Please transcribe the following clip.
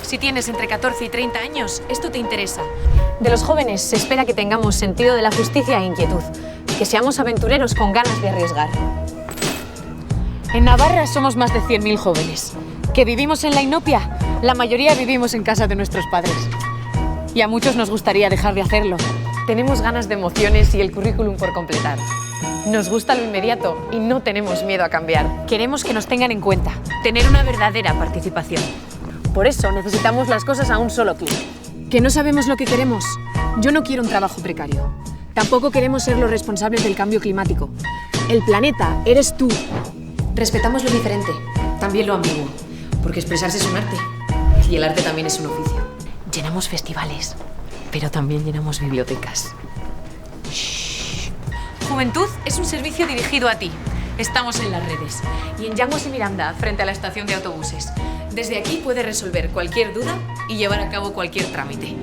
Si tienes entre 14 y 30 años, esto te interesa. De los jóvenes se espera que tengamos sentido de la justicia e inquietud, que seamos aventureros con ganas de arriesgar. En Navarra somos más de 100.000 jóvenes. ¿Que vivimos en la inopia? La mayoría vivimos en casa de nuestros padres. Y a muchos nos gustaría dejar de hacerlo. Tenemos ganas de emociones y el currículum por completar. Nos gusta lo inmediato y no tenemos miedo a cambiar. Queremos que nos tengan en cuenta, tener una verdadera participación. Por eso necesitamos las cosas a un solo clic. Que no sabemos lo que queremos. Yo no quiero un trabajo precario. Tampoco queremos ser los responsables del cambio climático. El planeta eres tú. Respetamos lo diferente, también lo ambiguo, porque expresarse es un arte y el arte también es un oficio. Llenamos festivales, pero también llenamos bibliotecas. Shh. Juventud es un servicio dirigido a ti. Estamos en las redes y en Llangos y Miranda, frente a la estación de autobuses. Desde aquí puedes resolver cualquier duda y llevar a cabo cualquier trámite.